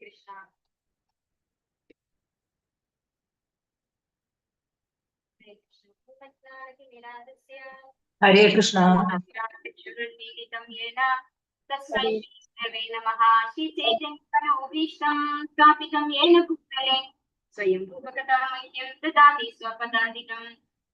Krishna. Hare Krishna.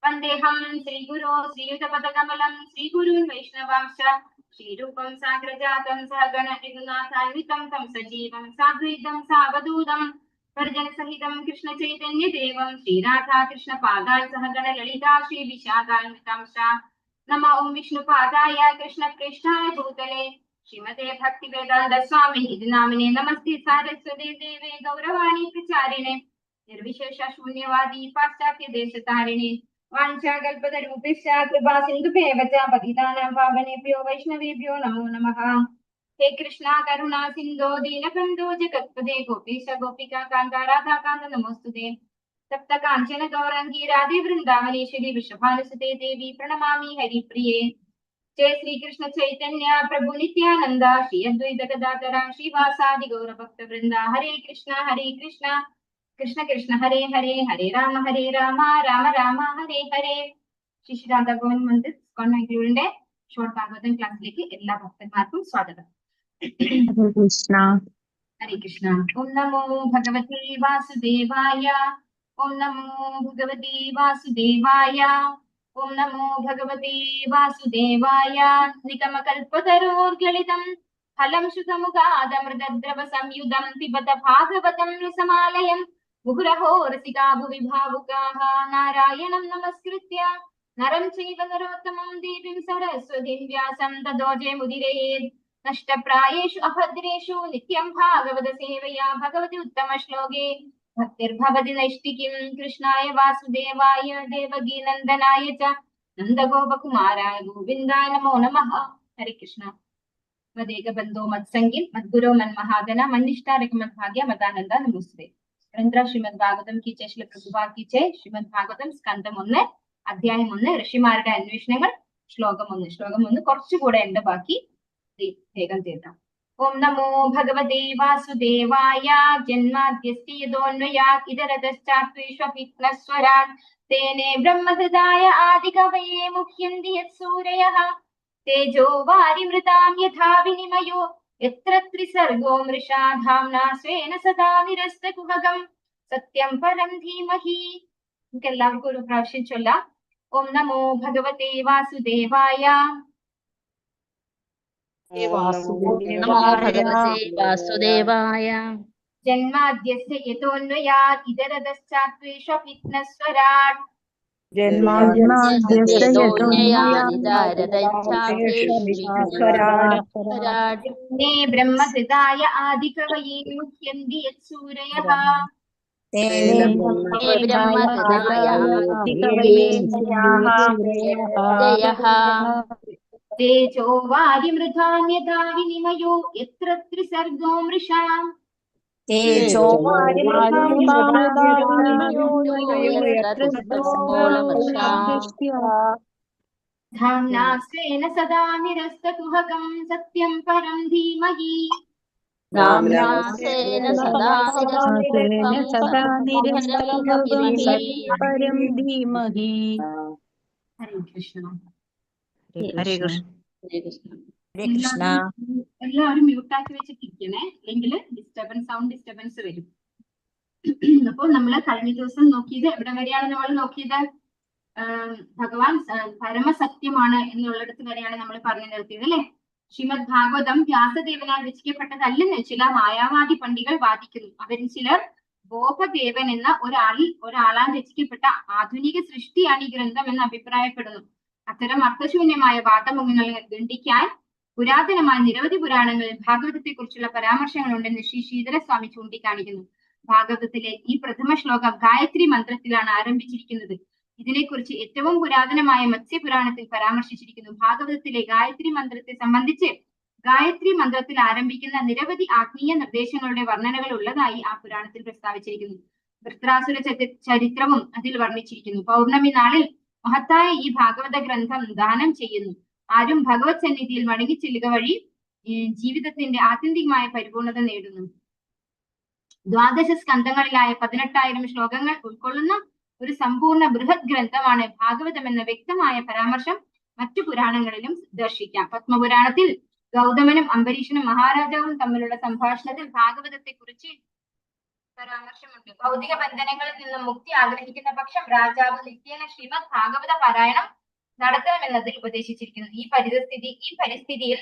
Vandeham Sri Guru Sri Yudapatakabalam Sri Gurun Vaishnavamsha Sri Rupam Sagrajatam Sahagana Rigunathanitam Tam Sajivam Sadhuidam Savadudam Varjana Sahitam Krishna Chaitanya Devam Sri Radha Krishna Padai Sahagana Lalita Sri Vishakanitamsha Nama Om Vishnu Padaya Krishna Krishnaya Bhutale Srimate Bhakti Vedanta Swami Idinamine Namaste Saraswati Deve Gauravani Pracharine Nirvishesha Shunyavadi Paschatya Deshatarine वाञ्छाकल्पतरुभ्यश्च कृपा सिन्धुभ्येव च पतितानां पावनेभ्यो वैष्णवेभ्यो नमो नमः। हे कृष्णा करुणा सिन्धो दीनबन्धो जगत्पते गोपीश गोपिका कान्ता राधा कान्त नमोस्तुते। सप्त काञ्चन गौराङ्गी राधे वृन्दावनेश्वरी वृषभानुसुते देवी प्रणमामि हरिप्रिये। जय श्री कृष्ण चैतन्य प्रभु नित्यानंद श्री अद्वैत गदाधर श्रीवासादि गौरभक्तवृंद हरे कृष्ण कृष्ण कृष्ण हरे हरे हरे राम राम राम हरे हरे. ശ്രീ രാധാഗോവിന്ദ മന്ദിർ ഇസ്കോൺ ബാംഗ്ലൂരിന്റെ ഷോർട്ട് ഭാഗവതം ക്ലാസ്സിലേക്ക് എല്ലാ ഭക്തന്മാർക്കും സ്വാഗതം. ഹരേ കൃഷ്ണ. ഓം നമോ ഭഗവതി വാസുദേവായ. ഓം നമോ ഭഗവതി വാസുദേവായ. ഓം നമോ ഭഗവതി വാസുദേവായ. നിഗമകൽപതരോർഗളിതം ഫലം ശുതമുഖാദമൃതദ്രവ സംയുതം പിബത ഭാഗവതം രസമാലയം മുഹുരഹോ രസികാ ഭുവി ഭാവുകാഃ നാരായണം നമസ്കൃത്യ നരം ചൈവ നരോത്തമം ദേവീം സരസ്വതീം വ്യാസം തതോ ജയമുദിരയേത് നഷ്ടപ്രായേഷു അഭദ്രേഷു നിത്യം ഭാഗവത സേവയാ ഭഗവതി ഉത്തമ ശ്ലോകേ ഭക്തിർഭവതി നൈഷ്ഠികിം. കൃഷ്ണായ വാസുദേവായ ദേവകീ നന്ദനായ ച നന്ദഗോപകുമാരായ ഗോവിന്ദായ നമോ നമഃ. ഹരേ കൃഷ്ണ. മദേകബന്ധോ മത്സംഗിൻ മദ്ഗുരോ മന്മഹാദന മന്നിഷ്ഠാരക മദ്ഭാഗ്യ മതാനന്ദ നമോസ്തുതേ. ശ്രീമദ് ഭാഗവതം की जय, श्री प्रभुपाद की जय. ശ്രീമദ് ഭാഗവതം സ്കന്ധം 1 അധ്യായം 1 ഋഷിമാരുടെ അന്വേഷണങ്ങൾ ശ്ലോകം 1 കുറച്ചുകൂടെ ഉണ്ട്, ബാക്കി വേഗം തീർക്കാം. ഓം നമോ ഭഗവതേ വാസുദേവായ. ജന്മാദ്യസ്യ യതോന്വയാത് ഇതരതശ്ചാത്വേഷ്വഭിഘ്നസ്വരാട് തേനേ ബ്രഹ്മഹൃദായ ആദികവയേ മുഹ്യന്തി യത്സൂരയഃ തേജോ വാരിമൃതാം യഥാ വിനിമയോ യത്ര ത്രിസർഗോ മൃഷാ ധാംനാ സ്വേന സദാ നിരസ്തകുഹകം സത്യം പരം ധീമഹി. നമുക്ക് എല്ലാവർക്കും ഒരു പ്രാവശ്യം ചൊല്ലാം. ഓം നമോ ഭഗവതേ വാസുദേവായ. ജന്മാദ്യസ്യ യതോന്വയാത് ഇതരതശ്ചാത്വേഷ്വഭിഘ്നസ്വരാട് ബ്രഹ്മഹൃദായ ആദികവയേ മുഹ്യന്തി യത്സൂരയഃ തേജോ വാരിമൃതാം യഥാ വിനിമയോ യത്ര ത്രിസർഗോ മൃഷാം ധാംനാ സ്വേന സദാ നിരസ്തകുഹകം സത്യം പരം ധീമഹി. ഹരേ കൃഷ്ണ. ഹരേ കൃഷ്ണ. എല്ലാവരും മ്യൂട്ടാക്കി വെച്ചിട്ടിരിക്കണേ, അല്ലെങ്കിൽ സൗണ്ട് ഡിസ്റ്റർബൻസ് വരും. അപ്പോൾ നമ്മള് കഴിഞ്ഞ ദിവസം നോക്കിയത് എവിടെ വരെയാണ് നമ്മൾ നോക്കിയത്? ഭഗവാൻ പരമസത്യമാണ് എന്നുള്ളിടത്ത് വരെയാണ് നമ്മൾ പറഞ്ഞു നിർത്തിയത് അല്ലെ? ശ്രീമദ് ഭാഗവതം വ്യാസദേവനാൽ രചിക്കപ്പെട്ടതല്ലെന്ന് ചില മായാവാദി പണ്ഡികൾ വാദിക്കുന്നു. അവരിൽ ചിലർ ബോധദേവൻ എന്ന ഒരാളാൽ രചിക്കപ്പെട്ട ആധുനിക സൃഷ്ടിയാണ് ഈ ഗ്രന്ഥം എന്ന് അഭിപ്രായപ്പെടുന്നു. അത്തരം അർത്ഥശൂന്യമായ വാദമുഖങ്ങൾ ഖണ്ഡിക്കാൻ പുരാതനമായ നിരവധി പുരാണങ്ങളിൽ ഭാഗവതത്തെ കുറിച്ചുള്ള പരാമർശങ്ങളുണ്ടെന്ന് ശ്രീ ശ്രീധരസ്വാമി ചൂണ്ടിക്കാണിക്കുന്നു. ഭാഗവതത്തിലെ ഈ പ്രഥമ ശ്ലോകം ഗായത്രി മന്ത്രത്തിലാണ് ആരംഭിച്ചിരിക്കുന്നത്. ഇതിനെക്കുറിച്ച് ഏറ്റവും പുരാതനമായ മത്സ്യപുരാണത്തിൽ പരാമർശിച്ചിരിക്കുന്നു. ഭാഗവതത്തിലെ ഗായത്രി മന്ത്രത്തെ സംബന്ധിച്ച് ഗായത്രി മന്ത്രത്തിൽ ആരംഭിക്കുന്ന നിരവധി ആത്മീയ നിർദ്ദേശങ്ങളുടെ വർണ്ണനകൾ ഉള്ളതായി ആ പുരാണത്തിൽ പ്രസ്താവിച്ചിരിക്കുന്നു. വൃത്രാസുര ചരിത്രവും അതിൽ വർണ്ണിച്ചിരിക്കുന്നു. പൗർണമി നാളിൽ മഹത്തായ ഈ ഭാഗവത ഗ്രന്ഥം ദാനം ചെയ്യുന്നു. ആരും ഭഗവത് സന്നിധിയിൽ മടങ്ങിച്ചെല്ലുക വഴി ജീവിതത്തിന്റെ ആത്യന്തികമായ പരിപൂർണത നേടുന്നു. ദ്വാദശ സ്കന്ധങ്ങളിലായ 18,000 ശ്ലോകങ്ങൾ ഉൾക്കൊള്ളുന്ന ഒരു സമ്പൂർണ്ണ ബൃഹത് ഗ്രന്ഥമാണ് ഭാഗവതം എന്ന വ്യക്തമായ പരാമർശം മറ്റു പുരാണങ്ങളിലും ദർശിക്കാം. പത്മപുരാണത്തിൽ ഗൗതമനും അംബരീഷനും മഹാരാജാവും തമ്മിലുള്ള സംഭാഷണത്തിൽ ഭാഗവതത്തെ കുറിച്ച് പരാമർശമുണ്ട്. ഭൗതിക ബന്ധനങ്ങളിൽ നിന്നും മുക്തി ആഗ്രഹിക്കുന്ന പക്ഷം രാജാവ് നിത്യേന ശ്രീമദ് ഭാഗവത പാരായണം നടത്തണമെന്നതിൽ ഉപദേശിച്ചിരിക്കുന്നു. ഈ പരിസ്ഥിതിയിൽ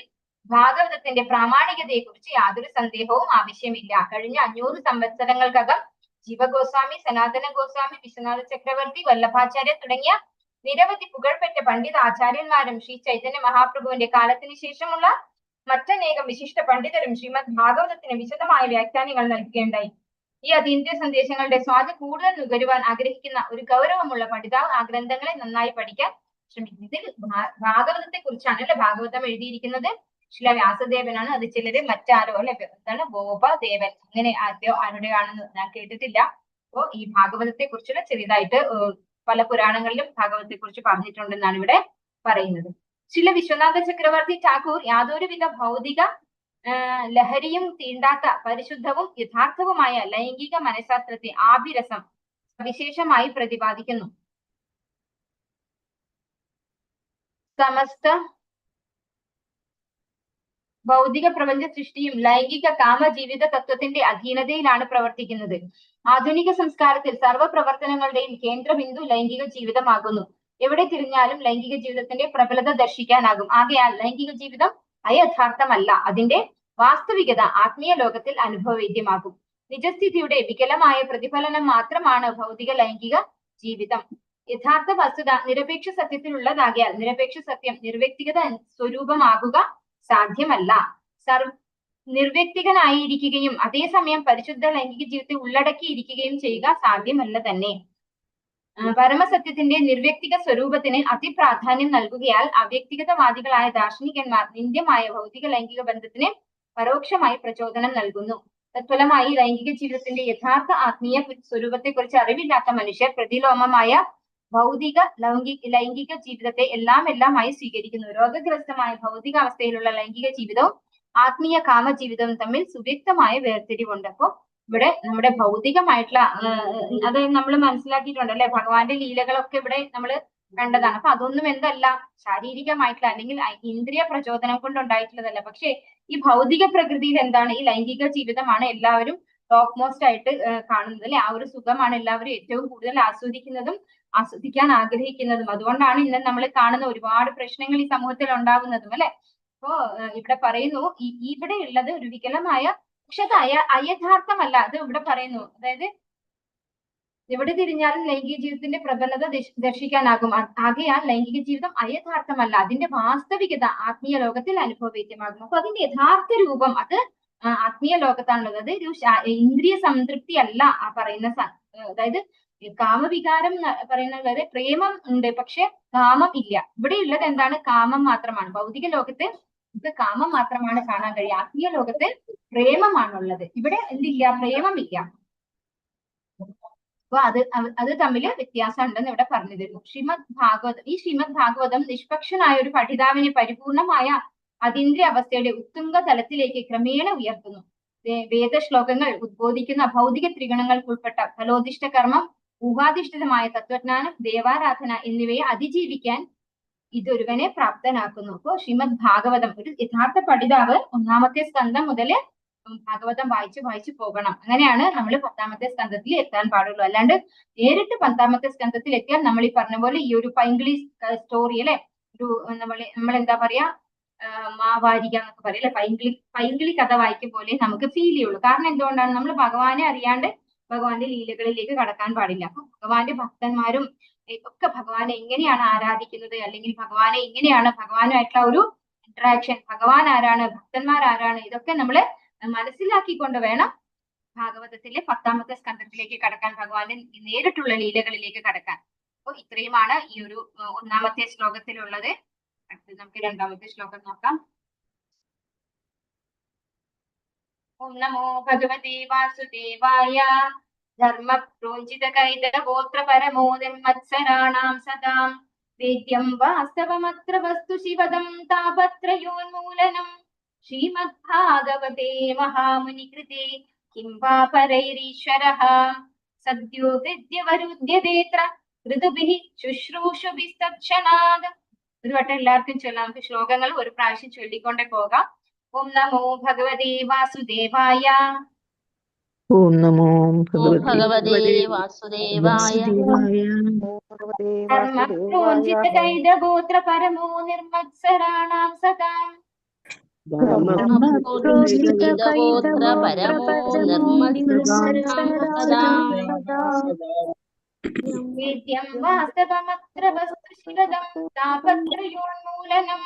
ഭാഗവതത്തിന്റെ പ്രാമാണികതയെ കുറിച്ച് യാതൊരു സന്ദേഹവും ആവശ്യമില്ല. കഴിഞ്ഞ 500 സംവത്സരങ്ങൾക്കകം ജീവഗോസ്വാമി, സനാതന ഗോസ്വാമി, വിശ്വനാഥ ചക്രവർത്തി, വല്ലഭാചാര്യ തുടങ്ങിയ നിരവധി പുകഴ്പെറ്റ പണ്ഡിത ആചാര്യന്മാരും ശ്രീ ചൈതന്യ മഹാപ്രഭുവിന്റെ കാലത്തിന് ശേഷമുള്ള മറ്റനേകം വിശിഷ്ട പണ്ഡിതരും ശ്രീമദ് ഭാഗവതത്തിന് വിശദമായ വ്യാഖ്യാനങ്ങൾ നൽകുകയുണ്ടായി. ഈ അതീന്ദ്രിയ സന്ദേശങ്ങളുടെ സ്വാദ് കൂടുതൽ നുകരുവാൻ ആഗ്രഹിക്കുന്ന ഒരു ഗൗരവമുള്ള പഠിതാവ് ആ ഗ്രന്ഥങ്ങളെ നന്നായി പഠിക്കാൻ ശ്രമിക്കും. ഇതിൽ ഭാഗവതത്തെ കുറിച്ചാണല്ലോ ഭാഗവതം എഴുതിയിരിക്കുന്നത്. ശ്രീ വ്യാസദേവനാണ്. അത് ചിലര് മറ്റാരോ അല്ലെ എന്താണ് ഗോപദേവൻ അങ്ങനെ ആരുടെയാണെന്ന് ഞാൻ കേട്ടിട്ടില്ല. അപ്പോ ഈ ഭാഗവതത്തെ കുറിച്ചുള്ള ചെറിയതായിട്ട് പല പുരാണങ്ങളിലും ഭാഗവതത്തെ കുറിച്ച് പറഞ്ഞിട്ടുണ്ടെന്നാണ് ഇവിടെ പറയുന്നത്. ശ്രീ വിശ്വനാഥ ചക്രവർത്തി ഠാക്കൂർ യാതൊരുവിധ ഭൗതിക ലഹരിയും തീണ്ടാത്ത പരിശുദ്ധവും യഥാർത്ഥവുമായ ലൈംഗിക മനഃശാസ്ത്രത്തെ ആഭിരസം വിശേഷമായി പ്രതിപാദിക്കുന്നു. സമസ്ത ഭൗതിക പ്രപഞ്ച സൃഷ്ടിയും ലൈംഗിക കാമജീവിത തത്വത്തിന്റെ അധീനതയിലാണ് പ്രവർത്തിക്കുന്നത്. ആധുനിക സംസ്കാരത്തിൽ സർവ്വ പ്രവർത്തനങ്ങളുടെയും കേന്ദ്രബിന്ദു ലൈംഗിക ജീവിതമാകുന്നു. എവിടെ തിരിഞ്ഞാലും ലൈംഗിക ജീവിതത്തിന്റെ പ്രബലത ദർശിക്കാനാകും. ആകയാൽ ലൈംഗിക ജീവിതം അയഥാർത്ഥമല്ല, അതിന്റെ വാസ്തവികത ആത്മീയ ലോകത്തിൽ അനുഭവവേദ്യമാകും. നിജസ്ഥിതിയുടെ വികലമായ പ്രതിഫലനം മാത്രമാണ് ഭൗതിക ലൈംഗിക ജീവിതം. യഥാർത്ഥ വസ്തുത നിരപേക്ഷ സത്യത്തിലുള്ളതാകിയാൽ നിരപേക്ഷ സത്യം നിർവ്യക്തിഗത സ്വരൂപമാകുക സാധ്യമല്ല. നിർവ്യക്തികനായിരിക്കുകയും അതേസമയം പരിശുദ്ധ ലൈംഗിക ജീവിതത്തെ ഉള്ളടക്കിയിരിക്കുകയും ചെയ്യുക സാധ്യമല്ല തന്നെ. പരമസത്യത്തിന്റെ നിർവ്യക്തിക സ്വരൂപത്തിന് അതിപ്രാധാന്യം നൽകുകയാൽ അവ്യക്തിഗതവാദികളായ ദാർശനികന്മാർ നിന്ദ്യമായ ഭൗതിക ലൈംഗിക ബന്ധത്തിന് പരോക്ഷമായി പ്രചോദനം നൽകുന്നു. തത്ഫലമായി ലൈംഗിക ജീവിതത്തിന്റെ യഥാർത്ഥ ആത്മീയ സ്വരൂപത്തെ കുറിച്ച് അറിവില്ലാത്ത മനുഷ്യർ പ്രതിലോമമായ ഭൗതിക ലൈംഗിക ജീവിതത്തെ എല്ലാമായി സ്വീകരിക്കുന്നു. രോഗഗ്രസ്തമായ ഭൗതിക അവസ്ഥയിലുള്ള ലൈംഗിക ജീവിതവും ആത്മീയ കാമജീവിതവും തമ്മിൽ സുവ്യക്തമായ വേർതിരിവുണ്ട്. അപ്പോ ഇവിടെ നമ്മുടെ ഭൗതികമായിട്ടുള്ള അത് നമ്മൾ മനസ്സിലാക്കിയിട്ടുണ്ട് അല്ലെ. ഭഗവാന്റെ ലീലകളൊക്കെ ഇവിടെ നമ്മൾ കണ്ടതാണ്. അപ്പൊ അതൊന്നും എന്തല്ല ശാരീരികമായിട്ടുള്ള അല്ലെങ്കിൽ ഇന്ദ്രിയ പ്രചോദനം കൊണ്ട് ഉണ്ടായിട്ടുള്ളതല്ല. പക്ഷെ ഈ ഭൗതിക പ്രകൃതിയിൽ എന്താണ് ഈ ലൈംഗിക ജീവിതമാണ് എല്ലാവരും ടോപ്പ് മോസ്റ്റ് ആയിട്ട് കാണുന്നത് അല്ലെ. ആ ഒരു സുഖമാണ് എല്ലാവരും ഏറ്റവും കൂടുതൽ ആസ്വദിക്കാൻ ആഗ്രഹിക്കുന്നതും. അതുകൊണ്ടാണ് ഇന്ന് നമ്മൾ കാണുന്ന ഒരുപാട് പ്രശ്നങ്ങൾ ഈ സമൂഹത്തിൽ ഉണ്ടാകുന്നതും അല്ലെ. അപ്പോ ഇവിടെ പറയുന്നു ഇവിടെ ഉള്ളത് ഒരു വികലമായ പക്ഷെ അത് അയഥാർത്ഥമല്ല. അത് ഇവിടെ പറയുന്നു. അതായത് എവിടെ തിരിഞ്ഞാലും ലൈംഗിക ജീവിതത്തിന്റെ പ്രബലത ദർശിക്കാനാകും. ആകയാൽ ലൈംഗിക ജീവിതം അയഥാർത്ഥമല്ല, അതിന്റെ വാസ്തവികത ആത്മീയ ലോകത്തിൽ അനുഭവവേദ്യമാകും. അപ്പൊ അതിന്റെ യഥാർത്ഥ രൂപം അത് ആത്മീയ ലോകത്താണുള്ളത്. അത് ഒരു ഇന്ദ്രിയ സംതൃപ്തി അല്ല ആ പറയുന്ന അതായത് കാമവികാരം പറയുന്നത്. അതായത് പ്രേമം ഉണ്ട് പക്ഷെ കാമം ഇല്ല. ഇവിടെ ഉള്ളത് എന്താണ്? കാമം മാത്രമാണ്. ഭൗതിക ലോകത്ത് ഇത് കാമം മാത്രമാണ് കാണാൻ കഴിയുക. ആത്മീയ ലോകത്ത് പ്രേമമാണുള്ളത്. ഇവിടെ എന്തില്ല? പ്രേമമില്ല. അപ്പൊ അത് തമ്മിൽ വ്യത്യാസം ഉണ്ടെന്ന് ഇവിടെ പറഞ്ഞു തരുന്നു. ഈ ശ്രീമദ് ഭാഗവതം നിഷ്പക്ഷനായ ഒരു പഠിതാവിനെ പരിപൂർണമായ അതീന്ദ്രിയ അവസ്ഥയുടെ ഉത്തുംഗ തലത്തിലേക്ക് ക്രമേണ ഉയർത്തുന്നു. വേദശ്ലോകങ്ങൾ ഉദ്ബോധിക്കുന്ന ഭൗതിക ത്രിഗുണങ്ങൾക്കുൾപ്പെട്ട ഫലോദിഷ്ട കർമ്മം, ഊഹാധിഷ്ഠിതമായ തത്വജ്ഞാനം, ദേവാരാധന എന്നിവയെ അതിജീവിക്കാൻ ഇതൊരുവനെ പ്രാപ്തനാക്കുന്നു. അപ്പോൾ ശ്രീമദ് ഭാഗവതം ഒരു യഥാർത്ഥ പഠിതാവ് 1-ാമത്തെ സ്കന്ധം മുതൽ ഭാഗവതം വായിച്ചു പോകണം. അങ്ങനെയാണ് നമ്മൾ 10-ാമത്തെ സ്കന്ധത്തിൽ എത്താൻ പാടുള്ളൂ. അല്ലാണ്ട് നേരിട്ട് 10-ാമത്തെ സ്കന്ധത്തിൽ എത്തിയാൽ നമ്മൾ ഈ പറഞ്ഞ പോലെ ഈ ഒരു പൈങ്കിളി സ്റ്റോറി അല്ലെ, ഒരു നമ്മൾ എന്താ പറയാ മാവാരിക എന്നൊക്കെ പറയും അല്ലെ, പൈങ്കിളി കഥ വായിക്കും പോലെ നമുക്ക് ഫീൽ ചെയ്യുള്ളൂ. കാരണം എന്തുകൊണ്ടാണ്? നമ്മൾ ഭഗവാനെ അറിയാണ്ട് ഭഗവാന്റെ ലീലകളിലേക്ക് കടക്കാൻ പാടില്ല. അപ്പൊ ഭഗവാന്റെ ഭക്തന്മാരും ഒക്കെ ഭഗവാനെ എങ്ങനെയാണ് ആരാധിക്കുന്നത്, അല്ലെങ്കിൽ ഭഗവാനെ എങ്ങനെയാണ് ഭഗവാനുമായിട്ടുള്ള ഒരു ഇന്ററാക്ഷൻ, ഭഗവാൻ ആരാണ്, ഭക്തന്മാർ ആരാണ്, ഇതൊക്കെ നമ്മൾ മനസ്സിലാക്കിക്കൊണ്ട് വേണം ഭാഗവതത്തിലെ 10-ാമത്തെ സ്കന്ധത്തിലേക്ക് കടക്കാൻ, ഭഗവാന്റെ നേരിട്ടുള്ള ലീലകളിലേക്ക് കടക്കാൻ. അപ്പോൾ ഇത്രയുമാണ് ഈ ഒരു 1-ാമത്തെ ശ്ലോകത്തിലുള്ളത്. അടുത്ത് നമുക്ക് 2-ാമത്തെ ശ്ലോകം നോക്കാം. ഓം നമോ ഭഗവതേ വാസുദേവായ ധർമ്മ പ്രോഞ്ചിത കൈതഗോത്ര പരമോ നിർമത്സരാണാം സദാം വേദ്യം വാസ്തവമത്ര വസ്തു ശിവദം താപത്രയോന്മൂലനം ശ്രീമദ്ഭാഗവതേ മഹാമുനികൃതേ കിം വാ പരൈരീശ്വരഃ സദ്യോ ഹൃദ്യവരുദ്ധ്യതേത്ര ഋതുഭിഃ ശുശ്രൂഷുഭിസ്തക്ഷണാത്. ഒരു വട്ടം എല്ലാവർക്കും ചൊല്ലാം. നമുക്ക് ശ്ലോകങ്ങൾ ഒരു പ്രാവശ്യം ചൊല്ലിക്കൊണ്ടേ പോകാം. ഓം നമോ ഭഗവതേ വാസുദേവായ. ഓം നമോ ഭഗവതേ വാസുദേവായ. ധർമ്മപ്രോഞ്ചിതകൈതഗോത്ര പരമോ നിർമത്സരാണാം സദാം. ധർമ്മപ്രോഞ്ചിതഗോത്ര പരമോ നിർമ്മത്സരാണാം സദാം. വേദ്യം വാസ്തവമത്ര വസ്തുശിവദം താപത്രയോന്മൂലനം.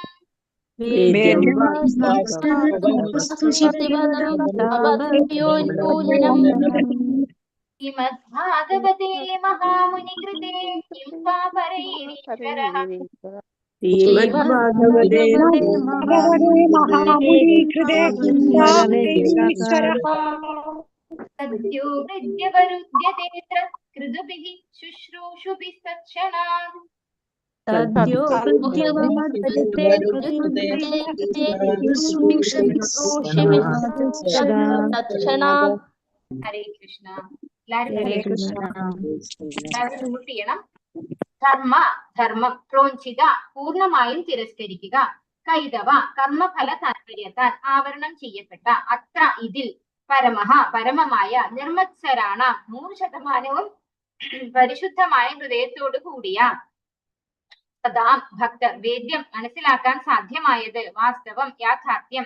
ശ്രീമദ്ഭാഗവതേ മഹാമുനികൃതേ കിം വാ പരൈരീശ്വരഃ സദ്യോ ഹൃദ്യവരുദ്ധ്യതേത്ര ഋതുഭിഃ ശുശ്രൂഷുഭിസ്തക്ഷണാത്. ഹരേ കൃഷ്ണ. എല്ലാവരും മ്യൂട്ട് ചെയ്യണം. ധർമ്മം പ്രോഞ്ചിത പൂർണ്ണമായും തിരസ്കരിക്കുക. കൈതവ കർമ്മഫല താല്പര്യത്താൽ ആവരണം ചെയ്യപ്പെട്ട. അത്ര ഇതിൽ പരമമായ നിർമത്സരാണ 100% പരിശുദ്ധമായ ഹൃദയത്തോടു കൂടിയ സദാ ഭക്തർ വേദ്യം മനസ്സിലാക്കാൻ സാധ്യമായത് വാസ്തവം യാഥാർത്ഥ്യം.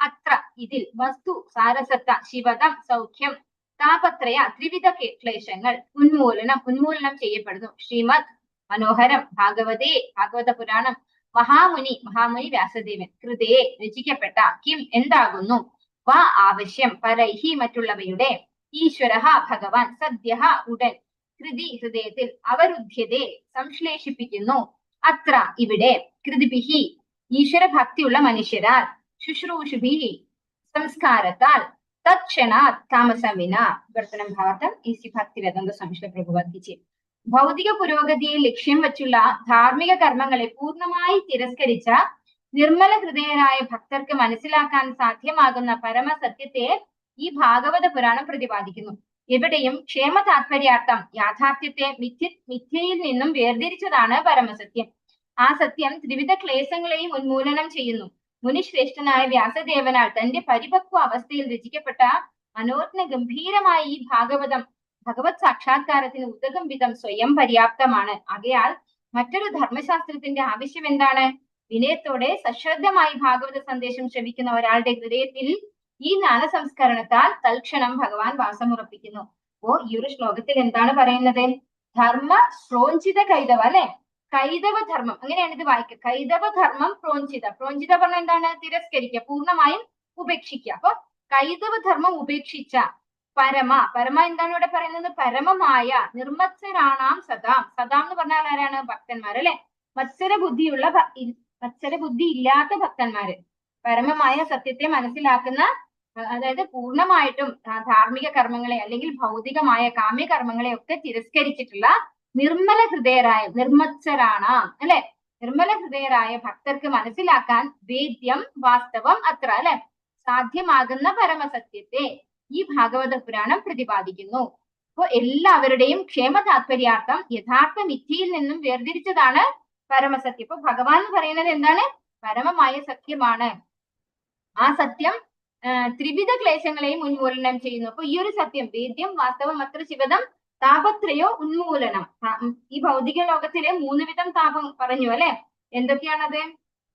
അത്ര ഇതിൽ വസ്തു സാരസത്ത ശിവദം സൗഖ്യം താപത്രയ ത്രിവിധ ക്ലേശങ്ങൾ ഉന്മൂലനം ചെയ്യപ്പെടുന്നു. ശ്രീമദ് മനോഹരം ഭാഗവത പുരാണം മഹാമുനി വ്യാസദേവൻ കൃതയെ രചിക്കപ്പെട്ട കിം എന്താകുന്നു വാ ആവശ്യം പരൈഹി മറ്റുള്ളവയുടെ ഈശ്വര ഭഗവാൻ സദ്യ ഉടൻ ഹൃദയത്തിൽ അവരുദ്ധ്യതയെ സംശ്ലേഷിപ്പിക്കുന്നു. അത്ര ഇവിടെ കൃതിഭിഹി ഈശ്വര ഭക്തിയുള്ള മനുഷ്യരാൽ ശുശ്രൂഷുഭി സംസ്കാരത്താൽ തത്ക്ഷണാത് താമസം വിന വർത്തനം ഭാഗം ഈസി ഭക്തിവേദാന്ത സ്വാമി പ്രഭുവർത്തിച്ച് ഭൗതിക പുരോഗതിയെ ലക്ഷ്യം വെച്ചുള്ള ധാർമ്മിക കർമ്മങ്ങളെ പൂർണ്ണമായി തിരസ്കരിച്ച നിർമ്മല ഹൃദയരായ ഭക്തർക്ക് മനസ്സിലാക്കാൻ സാധ്യമാകുന്ന പരമസത്യത്തെ ഈ ഭാഗവത പുരാണം പ്രതിപാദിക്കുന്നു. എവിടെയും ക്ഷേമ താത്പര്യാർത്ഥം യാഥാർത്ഥ്യത്തെ മിഥ്യയിൽ നിന്നും വേർതിരിച്ചതാണ് പരമസത്യം. ആ സത്യം ത്രിവിധ ക്ലേശങ്ങളെയും ഉന്മൂലനം ചെയ്യുന്നു. മുനിശ്രേഷ്ഠനായ വ്യാസദേവനാൽ തന്റെ പരിപക്വ അവസ്ഥയിൽ രചിക്കപ്പെട്ട മനോജ്ഞ ഗംഭീരമായ ഈ ഭാഗവതം ഭഗവത് സാക്ഷാത്കാരത്തിന് ഉതകം വിധം സ്വയം പര്യാപ്തമാണ്. ആകയാൽ മറ്റൊരു ധർമ്മശാസ്ത്രത്തിന്റെ ആവശ്യം എന്താണ്? വിനയത്തോടെ സശ്രദ്ധമായി ഭാഗവത സന്ദേശം ശ്രവിക്കുന്ന ഒരാളുടെ ഹൃദയത്തിൽ ഈ ജ്ഞാന സംസ്കരണത്താൽ തൽക്ഷണം ഭഗവാൻ വാസമുറപ്പിക്കുന്നു. അപ്പോ ഈ ഒരു ശ്ലോകത്തിൽ എന്താണ് പറയുന്നത്? ധർമ്മ പ്രോഞ്ചിത കൈതവ അല്ലെ, കൈതവ ധർമ്മം, അങ്ങനെയാണ് ഇത് വായിക്കുക. കൈതവ ധർമ്മം പ്രോഞ്ചിത പറഞ്ഞ എന്താണ്? തിരസ്കരിക്കുക, പൂർണ്ണമായും ഉപേക്ഷിക്കുക. അപ്പൊ കൈതവ ധർമ്മം ഉപേക്ഷിച്ച പരമ എന്താണ് ഇവിടെ പറയുന്നത്? പരമമായ നിർമത്സരാണാം സദാം എന്ന് പറഞ്ഞാൽ ആരാണ്? ഭക്തന്മാർ അല്ലെ, മത്സര ബുദ്ധി ഇല്ലാത്ത ഭക്തന്മാര്, പരമമായ സത്യത്തെ മനസ്സിലാക്കുന്ന, അതായത് പൂർണ്ണമായിട്ടും ധാർമ്മിക കർമ്മങ്ങളെ അല്ലെങ്കിൽ ഭൗതികമായ കാമ്യകർമ്മങ്ങളെ ഒക്കെ തിരസ്കരിച്ചിട്ടുള്ള നിർമ്മല ഹൃദയരായ നിർമത്സരാണാം അല്ലെ, നിർമ്മല ഹൃദയരായ ഭക്തർക്ക് മനസ്സിലാക്കാൻ വേദ്യം വാസ്തവം അത്ര അല്ലെ സാധ്യമാകുന്ന പരമസത്യത്തെ ഈ ഭാഗവത പുരാണം പ്രതിപാദിക്കുന്നു. അപ്പോ എല്ലാവരുടെയും ക്ഷേമ താത്പര്യാർത്ഥം യഥാർത്ഥ മിഥ്യയിൽ നിന്നും വേർതിരിച്ചതാണ് പരമസത്യം. ഇപ്പൊ ഭഗവാൻ എന്ന് പറയുന്നത് എന്താണ്? പരമമായ സത്യമാണ്. ആ സത്യം ത്രിവിധ ക്ലേശങ്ങളെയും ഉന്മൂലനം ചെയ്യുന്നു. അപ്പൊ ഈ ഒരു സത്യം വേദ്യം വാസ്തവം അത്ര ശിവദം താപത്രയോ ഉന്മൂലനം. ഈ ഭൗതിക ലോകത്തിലെ 3 വിധം താപം പറഞ്ഞു അല്ലെ. എന്തൊക്കെയാണത്?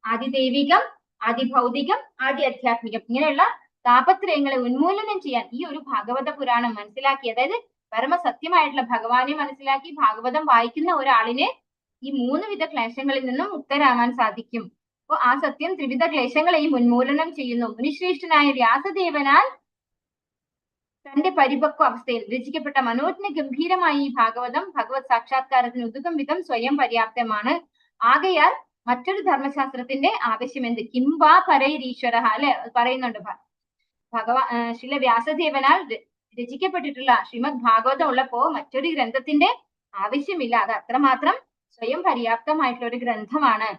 ആദിദൈവികം, ആദിഭൗതികം, ആദി അധ്യാത്മികം. ഇങ്ങനെയുള്ള താപത്രയങ്ങളെ ഉന്മൂലനം ചെയ്യാൻ ഈ ഒരു ഭാഗവത പുരാണം മനസ്സിലാക്കി, അതായത് പരമസത്യമായിട്ടുള്ള ഭഗവാനെ മനസ്സിലാക്കി ഭാഗവതം വായിക്കുന്ന ഒരാളിന് ഈ 3 വിധ ക്ലേശങ്ങളിൽ നിന്നും മുക്തരാകാൻ സാധിക്കും. അപ്പൊ ആ സത്യം ത്രിവിധ ക്ലേശങ്ങളെയും ഉന്മൂലനം ചെയ്യുന്നു. മുനിശ്രേഷ്ഠനായ വ്യാസദേവനാൽ തന്റെ പരിപക്വ അവസ്ഥയിൽ രചിക്കപ്പെട്ട മനോജ്ഞ ഗംഭീരമായ ഈ ഭാഗവതം ഭഗവത് സാക്ഷാത്കാരത്തിന് ഉതകം വിധം സ്വയം പര്യാപ്തമാണ്. ആകയാൽ മറ്റൊരു ധർമ്മശാസ്ത്രത്തിന്റെ ആവശ്യമെന്ത്? കിംവാ പരൈരീശ്വര അല്ലെ പറയുന്നുണ്ട്. ശ്രീല വ്യാസദേവനാൽ രചിക്കപ്പെട്ടിട്ടുള്ള ശ്രീമദ് ഭാഗവതം ഉള്ളപ്പോ മറ്റൊരു ഗ്രന്ഥത്തിന്റെ ആവശ്യമില്ല. അത് അത്രമാത്രം സ്വയം പര്യാപ്തമായിട്ടുള്ള ഒരു ഗ്രന്ഥമാണ്.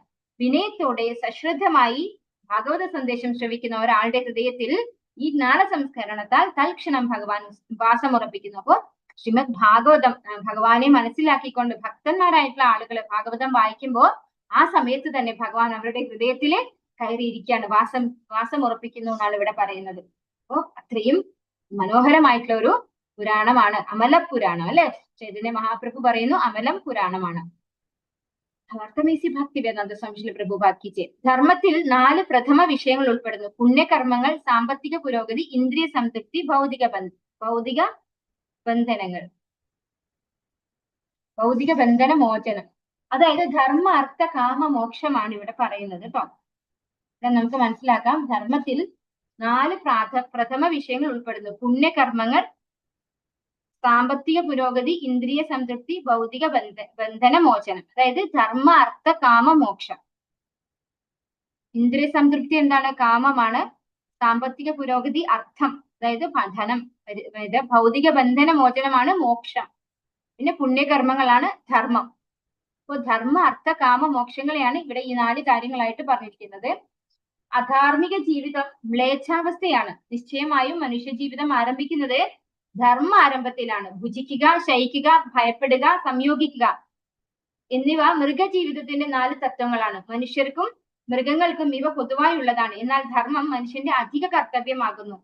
വിനയത്തോടെ സശ്രദ്ധമായി ഭാഗവത സന്ദേശം ശ്രവിക്കുന്ന ഒരാളുടെ ഹൃദയത്തിൽ ഈ ജ്ഞാന സംസ്കരണത്താൽ തൽക്ഷണം ഭഗവാൻ വാസമുറപ്പിക്കുന്നു. അപ്പോ ശ്രീമദ് ഭാഗവതം ഭഗവാനെ മനസ്സിലാക്കിക്കൊണ്ട് ഭക്തന്മാരായിട്ടുള്ള ആളുകൾ ഭാഗവതം വായിക്കുമ്പോൾ ആ സമയത്ത് തന്നെ ഭഗവാൻ അവരുടെ ഹൃദയത്തില് കയറിയിരിക്കുകയാണ്, വാസം ഉറപ്പിക്കുന്നു എന്നാണ് ഇവിടെ പറയുന്നത്. അപ്പോ അത്രയും മനോഹരമായിട്ടുള്ള ഒരു പുരാണമാണ് അമലപുരാണം അല്ലെ. ചൈതന്യ മഹാപ്രഭു പറയുന്നു അമലം പുരാണമാണ്. ഭക്തമേസി ഭക്തി വേദാന്ത സ്വാമി പ്രഭുപാദ് കി ജയ്. ധർമ്മത്തിൽ 4 പ്രഥമ വിഷയങ്ങൾ ഉൾപ്പെടുന്നു: പുണ്യകർമ്മങ്ങൾ, സാമ്പത്തിക പുരോഗതി, ഇന്ദ്രിയ സംതൃപ്തി, ഭൗതിക ബന്ധന മോചനം. അതായത് ധർമ്മ, അർത്ഥ, കാമ, മോക്ഷമാണ് ഇവിടെ പറയുന്നത് കേട്ടോ. നമുക്ക് മനസ്സിലാക്കാം. ധർമ്മത്തിൽ 4 പ്രഥമ വിഷയങ്ങൾ ഉൾപ്പെടുന്നു: പുണ്യകർമ്മങ്ങൾ, സാമ്പത്തിക പുരോഗതി, ഇന്ദ്രിയ സംതൃപ്തി, ഭൗതിക ബന്ധന മോചനം. അതായത് ധർമ്മ, അർത്ഥ, കാമ, മോക്ഷം. ഇന്ദ്രിയ സംതൃപ്തി എന്താണ്? കാമമാണ്. സാമ്പത്തിക പുരോഗതി അർത്ഥം, അതായത് ധനം. ഭൗതിക ബന്ധന മോചനമാണ് മോക്ഷം. പിന്നെ പുണ്യകർമ്മങ്ങളാണ് ധർമ്മം. അപ്പോൾ ധർമ്മ, അർത്ഥ, കാമ, മോക്ഷങ്ങളെയാണ് ഇവിടെ ഈ 4 കാര്യങ്ങളായിട്ട് പറഞ്ഞിരിക്കുന്നത്. അധാർമിക ജീവിതം മ്ലേച്ഛാവസ്ഥയാണ്. നിശ്ചയമായും മനുഷ്യ ജീവിതം ആരംഭിക്കുന്നത് ധർമ്മ ആരംഭത്തിലാണ്. ഭുജിക്കുക, ശയിക്കുക, ഭയപ്പെടുക, സംയോഗിക്കുക എന്നിവ മൃഗജീവിതത്തിന്റെ 4 തത്വങ്ങളാണ്. മനുഷ്യർക്കും മൃഗങ്ങൾക്കും ഇവ പൊതുവായുള്ളതാണ്. എന്നാൽ ധർമ്മം മനുഷ്യന്റെ അധിക കർത്തവ്യമാകുന്നു.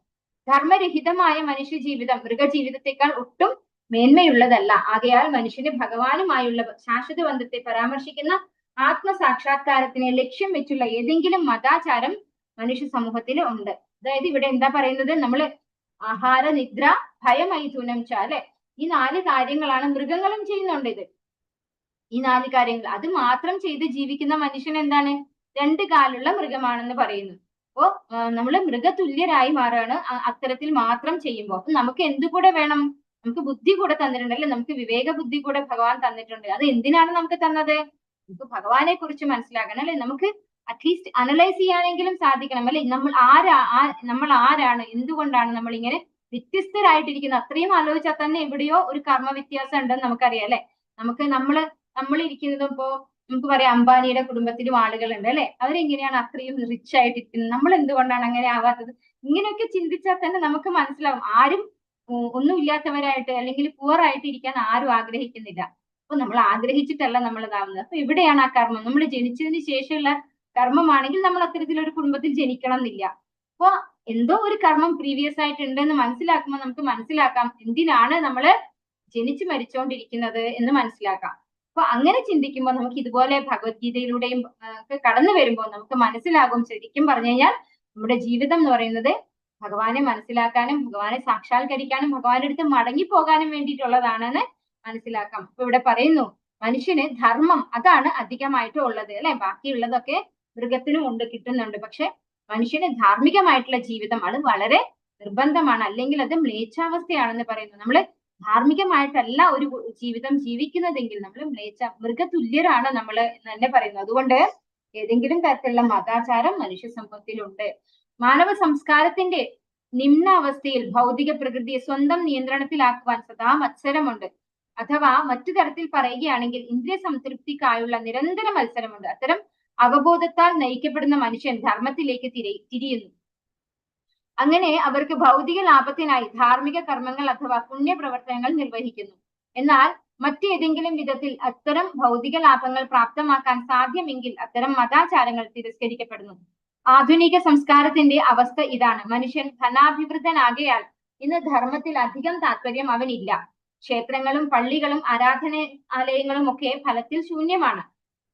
ധർമ്മരഹിതമായ മനുഷ്യ ജീവിതം മൃഗജീവിതത്തെക്കാൾ ഒട്ടും മേന്മയുള്ളതല്ല. ആകയാൽ മനുഷ്യന് ഭഗവാനുമായുള്ള ശാശ്വത ബന്ധത്തെ പരാമർശിക്കുന്ന ആത്മസാക്ഷാത്കാരത്തിനെ ലക്ഷ്യം വെച്ചുള്ള ഏതെങ്കിലും മതാചാരം മനുഷ്യ സമൂഹത്തിൽ ഉണ്ട്. അതായത് ഇവിടെ എന്താ പറയുന്നത്? നമ്മള് ആഹാര, നിദ്ര, ഭയമൈഥുനം അല്ലെ, ഈ 4 കാര്യങ്ങളാണ് മൃഗങ്ങളും ചെയ്യുന്നുണ്ട്. ഈ 4 കാര്യങ്ങൾ അത് മാത്രം ചെയ്ത് ജീവിക്കുന്ന മനുഷ്യൻ എന്താണ്? 2 കാലുള്ള മൃഗമാണെന്ന് പറയുന്നു. അപ്പോ നമ്മള് മൃഗതുല്യരായി മാറുകയാണ് അത്തരത്തിൽ മാത്രം ചെയ്യുമ്പോൾ. അപ്പൊ നമുക്ക് എന്തുകൂടെ വേണം? നമുക്ക് ബുദ്ധി കൂടെ തന്നിട്ടുണ്ട് അല്ലെ. നമുക്ക് വിവേക ബുദ്ധി കൂടെ ഭഗവാൻ തന്നിട്ടുണ്ട്. അത് എന്തിനാണ് നമുക്ക് തന്നത്? നമുക്ക് ഭഗവാനെ കുറിച്ച് മനസ്സിലാക്കണം അല്ലെ. നമുക്ക് അറ്റ്ലീസ്റ്റ് അനലൈസ് ചെയ്യാനെങ്കിലും സാധിക്കണം അല്ലെ. നമ്മൾ ആരാണ്, എന്തുകൊണ്ടാണ് നമ്മൾ ഇങ്ങനെ വ്യത്യസ്തരായിട്ടിരിക്കുന്നത്? അത്രയും ആലോചിച്ചാൽ തന്നെ എവിടെയോ ഒരു കർമ്മ വ്യത്യാസം ഉണ്ടെന്ന് നമുക്കറിയാം അല്ലെ. നമ്മൾ ഇരിക്കുന്നതും ഇപ്പോ നമുക്ക് പറയാം അംബാനിയുടെ കുടുംബത്തിലും ആളുകളുണ്ട് അല്ലെ. അവരെങ്ങനെയാണ് അത്രയും റിച്ച് ആയിട്ടിരിക്കുന്നത്? നമ്മൾ എന്തുകൊണ്ടാണ് അങ്ങനെ ആവാത്തത്? ഇങ്ങനെയൊക്കെ ചിന്തിച്ചാൽ തന്നെ നമുക്ക് മനസ്സിലാവും ആരും ഒന്നുമില്ലാത്തവരായിട്ട് അല്ലെങ്കിൽ പുവർ ആയിട്ട് ഇരിക്കാൻ ആരും ആഗ്രഹിക്കുന്നില്ല. അപ്പൊ നമ്മൾ ആഗ്രഹിച്ചിട്ടല്ല നമ്മൾ ഇതാവുന്നത്. അപ്പൊ എവിടെയാണ് ആ കർമ്മം? നമ്മൾ ജനിച്ചതിന് ശേഷമുള്ള കർമ്മമാണെങ്കിൽ നമ്മൾ അത്തരത്തിലൊരു കുടുംബത്തിൽ ജനിക്കണം എന്നില്ല. അപ്പൊ എന്തോ ഒരു കർമ്മം പ്രീവിയസ് ആയിട്ടുണ്ടെന്ന് മനസ്സിലാക്കുമ്പോൾ നമുക്ക് മനസ്സിലാക്കാം എന്തിനാണ് നമ്മൾ ജനിച്ചു മരിച്ചുകൊണ്ടിരിക്കുന്നത് എന്ന് മനസ്സിലാക്കാം. അപ്പൊ അങ്ങനെ ചിന്തിക്കുമ്പോൾ നമുക്ക് ഇതുപോലെ ഭഗവത്ഗീതയിലൂടെയും ഒക്കെ കടന്നു വരുമ്പോൾ നമുക്ക് മനസ്സിലാകും ശരിക്കും പറഞ്ഞു കഴിഞ്ഞാൽ നമ്മുടെ ജീവിതം എന്ന് പറയുന്നത് ഭഗവാനെ മനസ്സിലാക്കാനും ഭഗവാനെ സാക്ഷാത്കരിക്കാനും ഭഗവാന്റെ അടുത്ത് മടങ്ങിപ്പോകാനും വേണ്ടിയിട്ടുള്ളതാണെന്ന് മനസ്സിലാക്കാം. അപ്പൊ ഇവിടെ പറയുന്നു മനുഷ്യന് ധർമ്മം അതാണ് അധികമായിട്ട് ഉള്ളത് അല്ലെ. ബാക്കിയുള്ളതൊക്കെ മൃഗത്തിനും ഉണ്ട്, കിട്ടുന്നുണ്ട്. പക്ഷെ മനുഷ്യന് ധാർമ്മികമായിട്ടുള്ള ജീവിതം അത് വളരെ നിർബന്ധമാണ്, അല്ലെങ്കിൽ അത് മ്ലേച്ഛാവസ്ഥയാണെന്ന് പറയുന്നു. നമ്മള് ധാർമ്മികമായിട്ടല്ല ഒരു ജീവിതം ജീവിക്കുന്നതെങ്കിൽ നമ്മൾ മൃഗതുല്യരാണ് നമ്മൾ എന്ന് തന്നെ പറയുന്നു. അതുകൊണ്ട് ഏതെങ്കിലും തരത്തിലുള്ള മതാചാരം മനുഷ്യ സമൂഹത്തിലുണ്ട്. മാനവ സംസ്കാരത്തിന്റെ നിമ്നാവസ്ഥയിൽ ഭൗതിക പ്രകൃതിയെ സ്വന്തം നിയന്ത്രണത്തിലാക്കുവാൻ സദാ മത്സരമുണ്ട്. അഥവാ മറ്റു തരത്തിൽ പറയുകയാണെങ്കിൽ ഇന്ദ്രിയ സംതൃപ്തിക്കായുള്ള നിരന്തര മത്സരമുണ്ട്. അത്തരം അവബോധത്താൽ നയിക്കപ്പെടുന്ന മനുഷ്യൻ ധർമ്മത്തിലേക്ക് തിരിയുന്നു. അങ്ങനെ അവർക്ക് ഭൗതിക ലാഭത്തിനായി ധാർമ്മിക കർമ്മങ്ങൾ അഥവാ പുണ്യപ്രവർത്തനങ്ങൾ നിർവഹിക്കുന്നു. എന്നാൽ മറ്റേതെങ്കിലും വിധത്തിൽ അത്തരം ഭൗതിക ലാഭങ്ങൾ പ്രാപ്തമാക്കാൻ സാധ്യമെങ്കിൽ അത്തരം മതാചാരങ്ങൾ തിരസ്കരിക്കപ്പെടുന്നു. ആധുനിക സംസ്കാരത്തിന്റെ അവസ്ഥ ഇതാണ്. മനുഷ്യൻ ധനാഭിവൃദ്ധനാകയാൽ ഇന്ന് ധർമ്മത്തിൽ അധികം താല്പര്യം അവനില്ല. ക്ഷേത്രങ്ങളും പള്ളികളും ആരാധനാലയങ്ങളും ഒക്കെ ഫലത്തിൽ ശൂന്യമാണ്.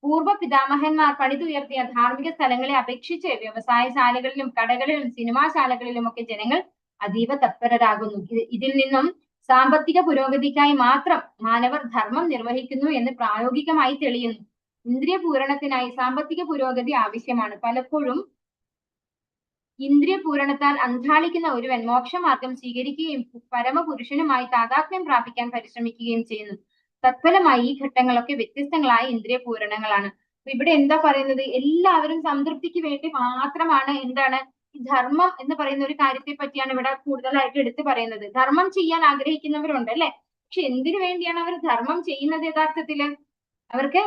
പൂർവ്വ പിതാമഹന്മാർ പണിതുയർത്തിയ ധാർമ്മിക സ്ഥലങ്ങളെ അപേക്ഷിച്ച് വ്യവസായശാലകളിലും കടകളിലും സിനിമാശാലകളിലും ഒക്കെ ജനങ്ങൾ അതീവ തത്പരരാകുന്നു. ഇതിൽ നിന്നും സാമ്പത്തിക പുരോഗതിക്കായി മാത്രം മാനവർ ധർമ്മം നിർവഹിക്കുന്നു എന്ന് പ്രായോഗികമായി തെളിയുന്നു. ഇന്ദ്രിയ പൂരണത്തിനായി സാമ്പത്തിക പുരോഗതി ആവശ്യമാണ്. പലപ്പോഴും ഇന്ദ്രിയ പൂരണത്താൽ അന്ധാളിക്കുന്ന ഒരുവൻ മോക്ഷമാർഗം സ്വീകരിക്കുകയും പരമപുരുഷനുമായി താതാത്മ്യം പ്രാപിക്കാൻ പരിശ്രമിക്കുകയും ചെയ്യുന്നു. തത്ഫലമായി ഈ ഘട്ടങ്ങളൊക്കെ വ്യത്യസ്തങ്ങളായ ഇന്ദ്രിയ പൂരണങ്ങളാണ്. അപ്പൊ ഇവിടെ എന്താ പറയുന്നത്? എല്ലാവരും സംതൃപ്തിക്ക് വേണ്ടി മാത്രമാണ് എന്താണ് ഈ ധർമ്മം എന്ന് പറയുന്ന ഒരു കാര്യത്തെ പറ്റിയാണ് ഇവിടെ കൂടുതലായിട്ട് എടുത്തു പറയുന്നത്. ധർമ്മം ചെയ്യാൻ ആഗ്രഹിക്കുന്നവരുണ്ട് അല്ലെ. പക്ഷെ എന്തിനു വേണ്ടിയാണ് അവർ ധർമ്മം ചെയ്യുന്നത്? യഥാർത്ഥത്തില് അവർക്ക്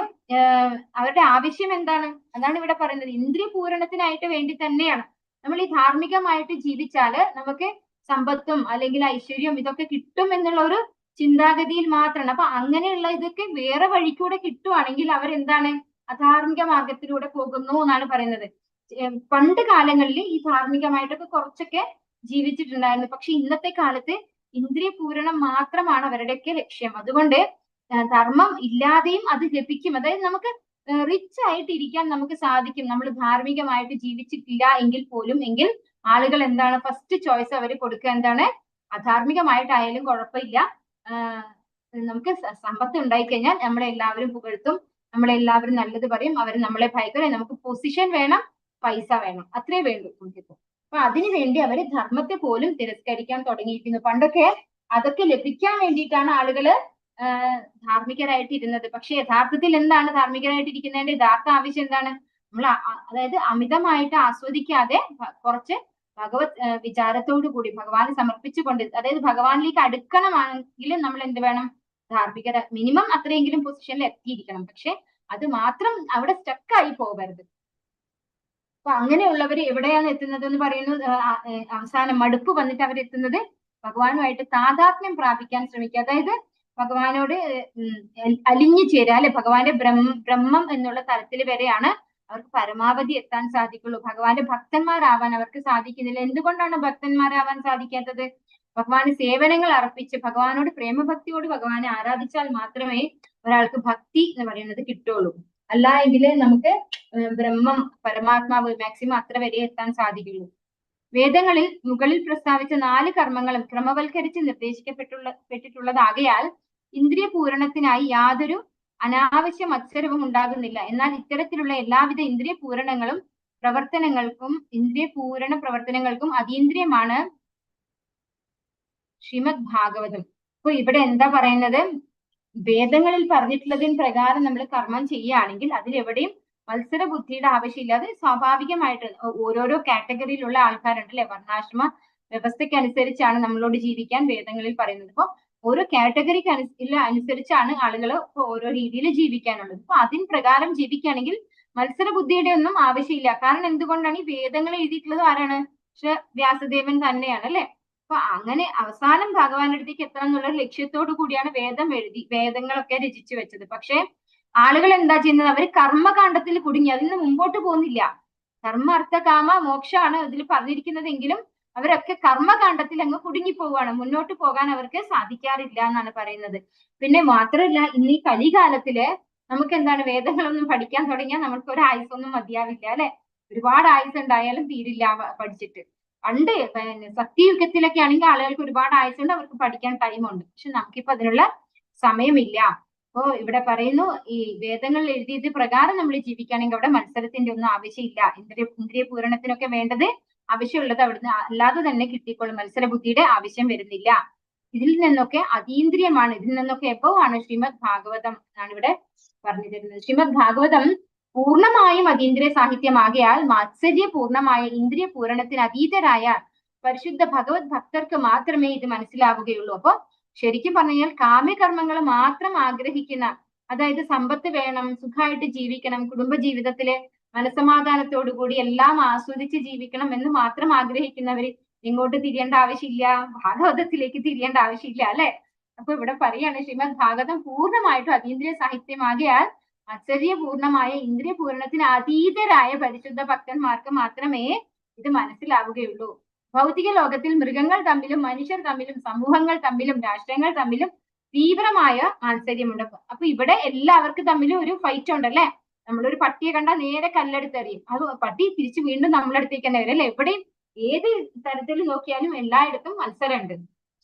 അവരുടെ ആവശ്യം എന്താണ്? അതാണ് ഇവിടെ പറയുന്നത്. ഇന്ദ്രിയ പൂരണത്തിനായിട്ട് വേണ്ടി തന്നെയാണ്. നമ്മൾ ഈ ധാർമ്മികമായിട്ട് ജീവിച്ചാല് നമുക്ക് സമ്പത്തും അല്ലെങ്കിൽ ഐശ്വര്യവും ഇതൊക്കെ കിട്ടും എന്നുള്ള ഒരു ചിന്താഗതിയിൽ മാത്രമാണ്. അപ്പൊ അങ്ങനെയുള്ള ഇതൊക്കെ വേറെ വഴിക്കൂടെ കിട്ടുവാണെങ്കിൽ അവരെന്താണ് അധാർമിക മാർഗത്തിലൂടെ പോകുന്നു എന്നാണ് പറയുന്നത്. പണ്ട് കാലങ്ങളിൽ ഈ ധാർമ്മികമായിട്ടൊക്കെ കുറച്ചൊക്കെ ജീവിച്ചിട്ടുണ്ടായിരുന്നു. പക്ഷെ ഇന്നത്തെ കാലത്ത് ഇന്ദ്രിയ പൂരണം മാത്രമാണ് അവരുടെയൊക്കെ ലക്ഷ്യം. അതുകൊണ്ട് ധർമ്മം ഇല്ലാതെയും അത് ലഭിക്കും. അതായത് നമുക്ക് റിച്ച് ആയിട്ട് ഇരിക്കാൻ നമുക്ക് സാധിക്കും നമ്മൾ ധാർമ്മികമായിട്ട് ജീവിച്ചിട്ടില്ല എങ്കിൽ പോലും. എങ്കിൽ ആളുകൾ എന്താണ് ഫസ്റ്റ് ചോയ്സ് അവർ കൊടുക്കുക എന്താണ് അധാർമികമായിട്ടായാലും കുഴപ്പമില്ല, നമുക്ക് സമ്പത്ത് ഉണ്ടായിക്കഴിഞ്ഞാൽ നമ്മളെ എല്ലാവരും പുകഴ്ത്തും, നമ്മളെല്ലാവരും നല്ലത് പറയും, അവർ നമ്മളെ ഭയങ്കര നമുക്ക് പൊസിഷൻ വേണം, പൈസ വേണം, അത്രേ വേണ്ടൂ നമുക്കിപ്പോ. അപ്പൊ അതിനു വേണ്ടി അവര് ധർമ്മത്തെ പോലും തിരസ്കരിക്കാൻ തുടങ്ങിയിരിക്കുന്നു. പണ്ടൊക്കെ അതൊക്കെ ലഭിക്കാൻ വേണ്ടിയിട്ടാണ് ആളുകള് ധാർമ്മികരായിട്ട് ഇരുന്നത്. പക്ഷെ യഥാർത്ഥത്തിൽ എന്താണ് ധാർമ്മികരായിട്ട് ഇരിക്കുന്നതിന്റെ യഥാർത്ഥ ആവശ്യം എന്താണ്? നമ്മൾ അതായത് അമിതമായിട്ട് ആസ്വദിക്കാതെ കുറച്ച് ഭഗവത് വിചാരത്തോടു കൂടി ഭഗവാന് സമർപ്പിച്ചുകൊണ്ട്, അതായത് ഭഗവാനിലേക്ക് അടുക്കണമെങ്കിൽ നമ്മൾ എന്ത് വേണം? ധാർമ്മികത മിനിമം അത്രയെങ്കിലും പൊസിഷനിൽ എത്തിയിരിക്കണം. പക്ഷെ അത് മാത്രം അവിടെ സ്റ്റക്കായി പോകരുത്. അപ്പൊ അങ്ങനെയുള്ളവര് എവിടെയാണ് എത്തുന്നത് എന്ന് പറയുന്നു. അവസാനം മടുപ്പ് വന്നിട്ട് അവരെത്തുന്നത് ഭഗവാനുമായിട്ട് താതാത്മ്യം പ്രാപിക്കാൻ ശ്രമിക്കുക. അതായത് ഭഗവാനോട് അലിഞ്ഞു ചേരുക അല്ലെ, ഭഗവാന്റെ ബ്രഹ്മം എന്നുള്ള തലത്തിൽ വരെയാണ് അവർക്ക് പരമാവധി എത്താൻ സാധിക്കുള്ളൂ. ഭഗവാന്റെ ഭക്തന്മാരാവാൻ അവർക്ക് സാധിക്കുന്നില്ല. എന്തുകൊണ്ടാണ് ഭക്തന്മാരാവാൻ സാധിക്കാത്തത്? ഭഗവാന് സേവനങ്ങൾ അർപ്പിച്ച് ഭഗവാനോട് പ്രേമഭക്തിയോട് ഭഗവാനെ ആരാധിച്ചാൽ മാത്രമേ ഒരാൾക്ക് ഭക്തി എന്ന് പറയുന്നത് കിട്ടുള്ളൂ. അല്ല എങ്കിൽ നമുക്ക് ബ്രഹ്മം പരമാത്മാവ് മാക്സിമം അത്ര വരെ എത്താൻ സാധിക്കുള്ളൂ. വേദങ്ങളിൽ മുകളിൽ പ്രസ്താവിച്ച 4 കർമ്മങ്ങളും ക്രമവൽക്കരിച്ച് നിർദ്ദേശിക്കപ്പെട്ടിട്ടുള്ളതാകയാൽ ഇന്ദ്രിയ പൂരണത്തിനായി യാതൊരു അനാവശ്യ മത്സരവും ഉണ്ടാകുന്നില്ല. എന്നാൽ ഇത്തരത്തിലുള്ള എല്ലാവിധ ഇന്ദ്രിയ പൂരണ പ്രവർത്തനങ്ങൾക്കും അതീന്ദ്രിയമാണ് ശ്രീമദ് ഭാഗവതം. അപ്പൊ ഇവിടെ എന്താ പറയുന്നത്? വേദങ്ങളിൽ പറഞ്ഞിട്ടുള്ളതിന് പ്രകാരം നമ്മൾ കർമ്മം ചെയ്യുകയാണെങ്കിൽ അതിലെവിടെയും മത്സര ബുദ്ധിയുടെ ആവശ്യമില്ല. അത് സ്വാഭാവികമായിട്ട് ഓരോരോ കാറ്റഗറിയിലുള്ള ആൾക്കാരുണ്ട് അല്ലെ, വർണ്ണാശ്രമ വ്യവസ്ഥയ്ക്ക് അനുസരിച്ചാണ് നമ്മളോട് ജീവിക്കാൻ വേദങ്ങളിൽ പറയുന്നത്. അപ്പൊ ഓരോ കാറ്റഗറിക്ക് അനുസരിച്ചാണ് ആളുകൾ ഓരോ രീതിയിൽ ജീവിക്കാനുള്ളത്. അപ്പൊ അതിന് പ്രകാരം ജീവിക്കുകയാണെങ്കിൽ മത്സര ബുദ്ധിയുടെ ഒന്നും ആവശ്യമില്ല. കാരണം എന്തുകൊണ്ടാണ്? ഈ വേദങ്ങൾ എഴുതിയിട്ടുള്ളത് ആരാണ്? വ്യാസദേവൻ തന്നെയാണ് അല്ലെ. അപ്പൊ അങ്ങനെ അവസാനം ഭഗവാന്റെ അടുത്തേക്ക് എത്തണം എന്നുള്ള ലക്ഷ്യത്തോടു കൂടിയാണ് വേദങ്ങളൊക്കെ രചിച്ചു വെച്ചത്. പക്ഷെ ആളുകൾ എന്താ ചെയ്യുന്നത്? അവർ കർമ്മകാണ്ഡത്തിൽ കുടുങ്ങി, അതിൽ നിന്ന് മുമ്പോട്ട് പോകുന്നില്ല. കർമ്മ അർത്ഥ കാമ മോക്ഷമാണ് ഇതിൽ പറഞ്ഞിരിക്കുന്നതെങ്കിലും അവരൊക്കെ കർമ്മകാണ്ഡത്തിൽ അങ്ങ് കുടുങ്ങി പോവുകയാണ്. മുന്നോട്ട് പോകാൻ അവർക്ക് സാധിക്കാറില്ല എന്നാണ് പറയുന്നത്. പിന്നെ മാത്രമല്ല, ഇന്ന് ഈ കലികാലത്തില് നമുക്ക് എന്താണ് വേദങ്ങളൊന്നും പഠിക്കാൻ തുടങ്ങിയാൽ നമുക്ക് ഒരു ആയുസൊന്നും മതിയാവില്ല അല്ലെ. ഒരുപാട് ആയുസ് ഉണ്ടായാലും തീരില്ല പഠിച്ചിട്ട്. പണ്ട് സത്യയുഗത്തിലൊക്കെ ആണെങ്കിൽ ആളുകൾക്ക് ഒരുപാട് ആയുസുണ്ട്, അവർക്ക് പഠിക്കാൻ ടൈമുണ്ട്. പക്ഷെ നമുക്കിപ്പോ അതിനുള്ള സമയമില്ല. അപ്പോ ഇവിടെ പറയുന്നു ഈ വേദങ്ങൾ എഴുതിയത് പ്രകാരം നമ്മൾ ജീവിക്കുകയാണെങ്കിൽ അവിടെ മത്സരത്തിന്റെ ഒന്നും ആവശ്യമില്ല. ഇന്ദ്രിയ പൂരണത്തിനൊക്കെ വേണ്ടത് ആവശ്യമുള്ളത് അവിടുന്ന് അല്ലാതെ തന്നെ കിട്ടിക്കോളും. മത്സര ബുദ്ധിയുടെ ആവശ്യം വരുന്നില്ല. ഇതിൽ നിന്നൊക്കെ അതീന്ദ്രിയമാണ്, ഇതിൽ നിന്നൊക്കെ എപ്പോഴാണ് ശ്രീമദ് ഭാഗവതം എന്നാണ് ഇവിടെ പറഞ്ഞു തരുന്നത്. ശ്രീമദ് ഭാഗവതം പൂർണ്ണമായും അതീന്ദ്രിയ സാഹിത്യമാകയാൽ മാത്സര്യ പൂർണ്ണമായ ഇന്ദ്രിയ പൂരണത്തിന് അതീതരായ പരിശുദ്ധ ഭഗവത് ഭക്തർക്ക് മാത്രമേ ഇത് മനസ്സിലാവുകയുള്ളൂ. അപ്പൊ ശരിക്കും പറഞ്ഞാൽ കാമ്യകർമ്മങ്ങൾ മാത്രം ആഗ്രഹിക്കുന്ന, അതായത് സമ്പത്ത് വേണം, സുഖമായിട്ട് ജീവിക്കണം, കുടുംബ ജീവിതത്തില് മനസമാധാനത്തോടു കൂടി എല്ലാം ആസ്വദിച്ച് ജീവിക്കണം എന്ന് മാത്രം ആഗ്രഹിക്കുന്നവര് ഇങ്ങോട്ട് തിരിയേണ്ട ആവശ്യമില്ല, ഭാഗവതത്തിലേക്ക് തിരിയേണ്ട ആവശ്യമില്ല അല്ലെ. അപ്പൊ ഇവിടെ പറയാണ് ശ്രീമദ് ഭാഗവതം പൂർണ്ണമായിട്ടും അതീന്ദ്രിയ സാഹിത്യമാകിയാൽ ആശ്ചര്യ പൂർണ്ണമായ ഇന്ദ്രിയ പൂരണത്തിന് അതീതരായ പരിശുദ്ധ ഭക്തന്മാർക്ക് മാത്രമേ ഇത് മനസ്സിലാവുകയുള്ളൂ. ഭൗതിക ലോകത്തിൽ മൃഗങ്ങൾ തമ്മിലും മനുഷ്യർ തമ്മിലും സമൂഹങ്ങൾ തമ്മിലും രാഷ്ട്രങ്ങൾ തമ്മിലും തീവ്രമായ മാത്സര്യമുണ്ട്. അപ്പൊ ഇവിടെ എല്ലാവർക്കും തമ്മിലും ഒരു ഫൈറ്റ് ഉണ്ടല്ലേ. നമ്മളൊരു പട്ടിയെ കണ്ടാൽ നേരെ കല്ലെടുത്തെറിയും, അത് പട്ടി തിരിച്ചു വീണ്ടും നമ്മളടുത്തേക്ക് തന്നെ വരും അല്ലെ. എവിടെയും ഏത് തരത്തിൽ നോക്കിയാലും എല്ലായിടത്തും മത്സരമുണ്ട്.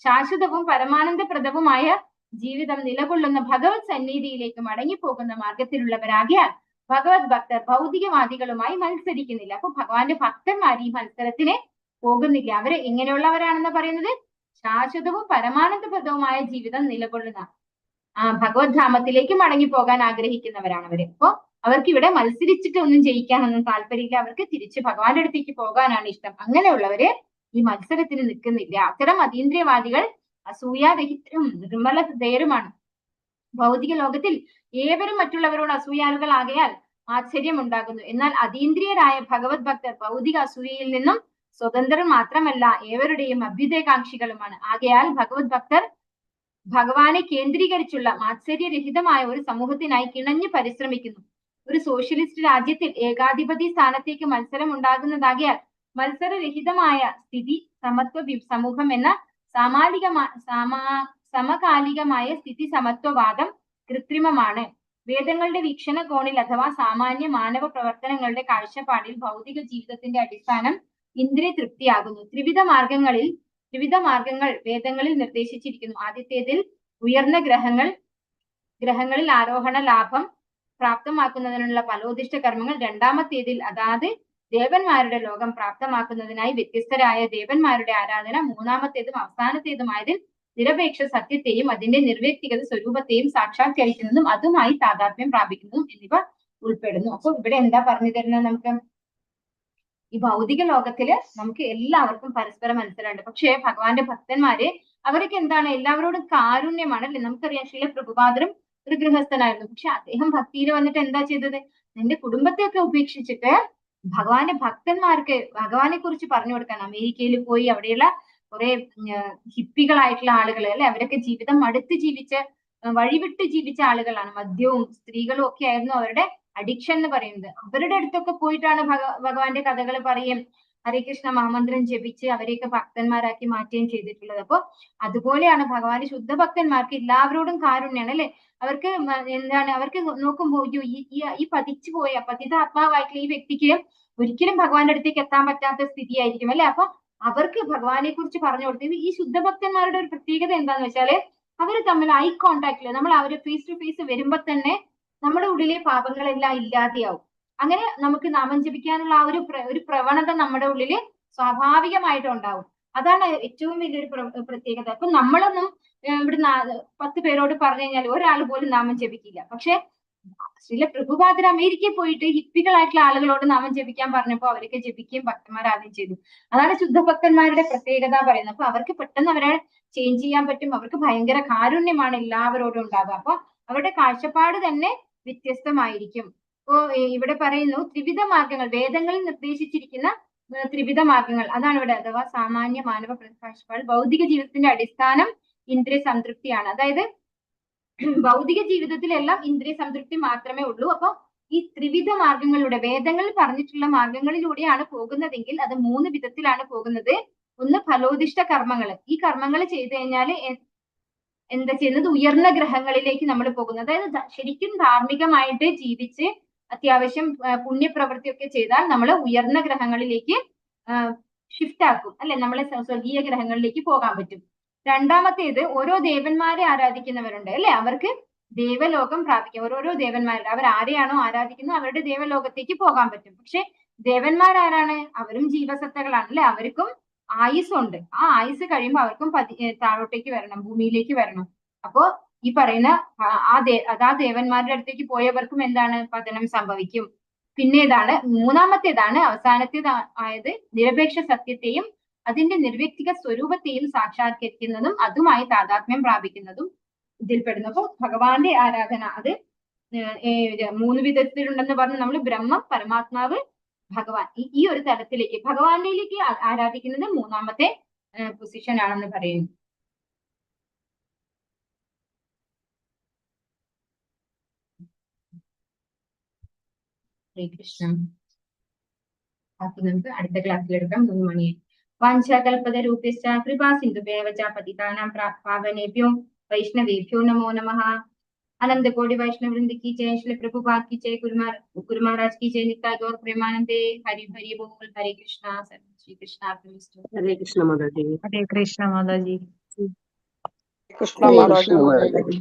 ശാശ്വതവും പരമാനന്ദപ്രദവുമായ ജീവിതം നിലകൊള്ളുന്ന ഭഗവത് സന്നിധിയിലേക്ക് മടങ്ങിപ്പോകുന്ന മാർഗത്തിലുള്ളവരാകിയാൽ ഭഗവത് ഭക്തർ ഭൗതികവാദികളുമായി മത്സരിക്കുന്നില്ല. അപ്പൊ ഭഗവാന്റെ ഭക്തന്മാർ ഈ മത്സരത്തിന് പോകുന്നില്ല. അവര് എങ്ങനെയുള്ളവരാണെന്ന് പറയുന്നത്? ശാശ്വതവും പരമാനന്ദപ്രദവുമായ ജീവിതം നിലകൊള്ളുന്ന ഭഗവത് ധാമത്തിലേക്ക് മടങ്ങി പോകാൻ ആഗ്രഹിക്കുന്നവരാണ് അവര്. അപ്പൊ അവർക്ക് ഇവിടെ മത്സരിച്ചിട്ട് ഒന്നും ജയിക്കാനൊന്നും താല്പര്യമില്ല, അവർക്ക് തിരിച്ച് ഭഗവാന്റെ അടുത്തേക്ക് പോകാനാണ് ഇഷ്ടം. അങ്ങനെയുള്ളവര് ഈ മത്സരത്തിന് നിൽക്കുന്നില്ല. അത്തരം അതീന്ദ്രിയവാദികൾ അസൂയാരഹിതരും നിർമ്മല ഹൃദയരുമാണ്. ഭൗതിക ലോകത്തിൽ ഏവരും മറ്റുള്ളവരോട് അസൂയാലുകളാകയാൽ മാത്സര്യം ഉണ്ടാകുന്നു. എന്നാൽ അതീന്ദ്രിയരായ ഭഗവത് ഭക്തർ ഭൗതിക അസൂയയിൽ നിന്നും സ്വതന്ത്രർ മാത്രമല്ല, ഏവരുടെയും അഭ്യുദയകാംക്ഷികളുമാണ്. ആകയാൽ ഭഗവത് ഭക്തർ ഭഗവാനെ കേന്ദ്രീകരിച്ചുള്ള മാത്സര്യരഹിതമായ ഒരു സമൂഹത്തിനായി കിണഞ്ഞു പരിശ്രമിക്കുന്നു. ഒരു സോഷ്യലിസ്റ്റ് രാജ്യത്തിൽ ഏകാധിപതി സ്ഥാനത്തേക്ക് മത്സരം ഉണ്ടാകുന്നതാകിയാൽ മത്സരരഹിതമായ സ്ഥിതി സമത്വ സമൂഹം എന്ന സമകാലികമായ സ്ഥിതി സമത്വവാദം കൃത്രിമമാണ്. വേദങ്ങളുടെ വീക്ഷണകോണിൽ അഥവാ സാമാന്യ മാനവ പ്രവർത്തനങ്ങളുടെ കാഴ്ചപ്പാടിൽ ഭൗതിക ജീവിതത്തിന്റെ അടിസ്ഥാനം ഇന്ദ്രിയ തൃപ്തിയാകുന്നു. ത്രിവിധ മാർഗങ്ങൾ വേദങ്ങളിൽ നിർദ്ദേശിച്ചിരിക്കുന്നു. ആദ്യത്തേതിൽ ഉയർന്ന ഗ്രഹങ്ങളിൽ ആരോഹണ ലാഭം പ്രാപ്തമാക്കുന്നതിനുള്ള ഫലോദിഷ്ട കർമ്മങ്ങൾ. രണ്ടാമത്തേതിൽ അതാത് ദേവന്മാരുടെ ലോകം പ്രാപ്തമാക്കുന്നതിനായി വ്യത്യസ്തരായ ദേവന്മാരുടെ ആരാധന. മൂന്നാമത്തേതും അവസാനത്തേതുമായതിൽ നിരപേക്ഷ സത്യത്തെയും അതിന്റെ നിർവ്യക്തിഗത സ്വരൂപത്തെയും സാക്ഷാത്കരിക്കുന്നതും അതുമായി താതാത്മ്യം പ്രാപിക്കുന്നതും എന്നിവ ഉൾപ്പെടുന്നു. അപ്പൊ ഇവിടെ എന്താ പറഞ്ഞു തരുന്നത്? നമുക്ക് ഈ ഭൗതിക ലോകത്തില് നമുക്ക് എല്ലാവർക്കും പരസ്പര മത്സരമുണ്ട്. പക്ഷെ ഭഗവാന്റെ ഭക്തന്മാര് അവർക്ക് എന്താണ്? എല്ലാവരോടും കാരുണ്യമാണ് അല്ലെ? നമുക്കറിയാം ശ്രീല പ്രഭുപാദരും ഒരു ഗൃഹസ്ഥനായിരുന്നു. പക്ഷെ അദ്ദേഹം ഭക്തിയിൽ വന്നിട്ട് എന്താ ചെയ്തത്? നിന്റെ കുടുംബത്തെയൊക്കെ ഉപേക്ഷിച്ചിട്ട് ഭഗവാന്റെ ഭക്തന്മാർക്ക് ഭഗവാനെ കുറിച്ച് പറഞ്ഞു കൊടുക്കാൻ അമേരിക്കയിൽ പോയി അവിടെയുള്ള കുറെ ഹിപ്പികളായിട്ടുള്ള ആളുകൾ അല്ലെ, അവരൊക്കെ ജീവിതം മടുത്ത് ജീവിച്ച് വഴിവിട്ട് ജീവിച്ച ആളുകളാണ്. മദ്യവും സ്ത്രീകളും ഒക്കെ ആയിരുന്നു അവരുടെ അഡിക്ഷൻ എന്ന് പറയുന്നത്. അവരുടെ അടുത്തൊക്കെ പോയിട്ടാണ് ഭഗവാന്റെ കഥകൾ പറയും, ഹരേ കൃഷ്ണ മഹാമന്ത്രം ജപിച്ച് അവരെയൊക്കെ ഭക്തന്മാരാക്കി മാറ്റുകയും ചെയ്തിട്ടുള്ളത്. അപ്പൊ അതുപോലെയാണ് ഭഗവാന്റെ ശുദ്ധ ഭക്തന്മാർക്ക് എല്ലാവരോടും കാരുണ്യാണ് അല്ലെ. അവർക്ക് എന്താണ്? അവർക്ക് നോക്കുമ്പോ ഈ പതിച്ചു പോയ പതിതാത്മാവായിട്ടുള്ള ഈ വ്യക്തിക്ക് ഒരിക്കലും ഭഗവാന്റെ അടുത്തേക്ക് എത്താൻ പറ്റാത്ത സ്ഥിതിയായിരിക്കും അല്ലെ. അപ്പൊ അവർക്ക് ഭഗവാനെ കുറിച്ച് പറഞ്ഞു കൊടുത്തത്. ഈ ശുദ്ധഭക്തന്മാരുടെ ഒരു പ്രത്യേകത എന്താന്ന് വെച്ചാല് അവര് തമ്മിൽ ഐ കോണ്ടാക്ടില് നമ്മൾ അവര് ഫേസ് ടു ഫേസ് വരുമ്പോ തന്നെ നമ്മുടെ ഉള്ളിലെ പാപങ്ങളെല്ലാം ഇല്ലാതെയാവും. അങ്ങനെ നമുക്ക് നാമം ജപിക്കാനുള്ള ആ ഒരു പ്രവണത നമ്മുടെ ഉള്ളില് സ്വാഭാവികമായിട്ട് ഉണ്ടാവും. അതാണ് ഏറ്റവും വലിയൊരു പ്രത്യേകത. അപ്പൊ നമ്മളൊന്നും ഇവിടെ 10 പേരോട് പറഞ്ഞു കഴിഞ്ഞാൽ ഒരാൾ പോലും നാമം ജപിക്കില്ല. പക്ഷെ ശ്രീല പ്രഭുപാദർ അമേരിക്കയിൽ പോയിട്ട് ഹിപ്പികളായിട്ടുള്ള ആളുകളോട് നാമം ജപിക്കാൻ പറഞ്ഞപ്പോ അവരൊക്കെ ജപിക്കുകയും ഭക്തന്മാരാകുകയും ചെയ്തു. അതാണ് ശുദ്ധഭക്തന്മാരുടെ പ്രത്യേകത പറയുന്നത്. അപ്പൊ അവർക്ക് പെട്ടെന്ന് അവരെ ചേഞ്ച് ചെയ്യാൻ പറ്റും. അവർക്ക് ഭയങ്കര കാരുണ്യമാണ് എല്ലാവരോടും ഉണ്ടാവുക. അപ്പൊ അവരുടെ കാഴ്ചപ്പാട് തന്നെ വ്യത്യസ്തമായിരിക്കും. ഇപ്പോ ഇവിടെ പറയുന്നു ത്രിവിധ മാർഗങ്ങൾ, വേദങ്ങളിൽ നിർദ്ദേശിച്ചിരിക്കുന്ന ത്രിവിധ മാർഗങ്ങൾ, അതാണ് ഇവിടെ. അഥവാ സാമാന്യ മാനവ കാഴ്ചപ്പാട് ഭൗതിക ജീവിതത്തിന്റെ അടിസ്ഥാനം ഇന്ദ്രിയ സംതൃപ്തിയാണ്. അതായത് ഭൗതിക ജീവിതത്തിലെല്ലാം ഇന്ദ്രിയ സംതൃപ്തി മാത്രമേ ഉള്ളൂ. അപ്പൊ ഈ ത്രിവിധ മാർഗങ്ങളിലൂടെ വേദങ്ങളിൽ പറഞ്ഞിട്ടുള്ള മാർഗങ്ങളിലൂടെയാണ് പോകുന്നതെങ്കിൽ അത് 3 വിധത്തിലാണ് പോകുന്നത്. ഒന്ന് ഫലോദിഷ്ട കർമ്മങ്ങൾ. ഈ കർമ്മങ്ങൾ ചെയ്തു കഴിഞ്ഞാൽ എന്താ ചെയ്യുന്നത്? ഉയർന്ന ഗ്രഹങ്ങളിലേക്ക് നമ്മൾ പോകുന്നത്. അതായത് ശരിക്കും ധാർമ്മികമായിട്ട് ജീവിച്ച് അത്യാവശ്യം പുണ്യപ്രവൃത്തിയൊക്കെ ചെയ്താൽ നമ്മൾ ഉയർന്ന ഗ്രഹങ്ങളിലേക്ക് ഷിഫ്റ്റ് ആക്കും അല്ലെ, നമ്മളെ സ്വർഗീയ ഗ്രഹങ്ങളിലേക്ക് പോകാൻ പറ്റും. രണ്ടാമത്തേത് ഓരോ ദേവന്മാരെ ആരാധിക്കുന്നവരുണ്ട് അല്ലെ, അവർക്ക് ദേവലോകം പ്രാപിക്കാം. ഓരോരോ ദേവന്മാരുടെ അവർ ആരെയാണോ ആരാധിക്കുന്നത് അവരുടെ ദേവലോകത്തേക്ക് പോകാൻ പറ്റും. പക്ഷെ ദേവന്മാരാരാണ്? അവരും ജീവസത്തകളാണ് അല്ലെ, അവർക്കും ആയുസ്സുണ്ട്. ആ ആയുസ് കഴിയുമ്പോൾ അവർക്കും താഴോട്ടേക്ക് വരണം, ഭൂമിയിലേക്ക് വരണം. അപ്പോ ഈ പറയുന്ന ആ ദേവന്മാരുടെ അടുത്തേക്ക് പോയവർക്കും എന്താണ്? പതനം സംഭവിക്കും. പിന്നെ ഇതാണ് മൂന്നാമത്തേതാണ് അവസാനത്തേതായത് നിരപേക്ഷ സത്യത്തെയും അതിന്റെ നിർവ്യക്തിക സ്വരൂപത്തെയും സാക്ഷാത്കരിക്കുന്നതും അതുമായി താതാത്മ്യം പ്രാപിക്കുന്നതും ഇതിൽപ്പെടുന്നു. അപ്പൊ ഭഗവാന്റെ ആരാധന അത് 3 വിധത്തിലുണ്ടെന്ന് പറഞ്ഞ് നമ്മൾ ബ്രഹ്മം, പരമാത്മാവ്, ഭഗവാൻ ഈ ഒരു തലത്തിലേക്ക് ഭഗവാനിലേക്ക് ആരാധിക്കുന്നത് 3ാമത്തെ പൊസിഷൻ ആണെന്ന് പറയുന്നു. ശ്രീകൃഷ്ണ. ബാക്കി നമുക്ക് അടുത്ത ക്ലാസ്സിലെടുക്കാം. 3 മണിയായി. വാഞ്ചാകൽപതരൂപ്യശ്ച കൃപാ സിന്ധുഭ്യവ ച പതിതാനാം പാവനേഭ്യോ വൈഷ്ണവേഭ്യോ നമോ നമഃ. अनंत कोटि वैष्णव वृंद की जय, श्री प्रभुपाद की जय, गुरु महाराज की जय, नित्य गौर प्रेमानंदे, हरि हरि बोल, हरे कृष्णा, श्री कृष्णा। हरे कृष्ण माता जी। हरे कृष्ण माता जी। कृष्ण माता जी।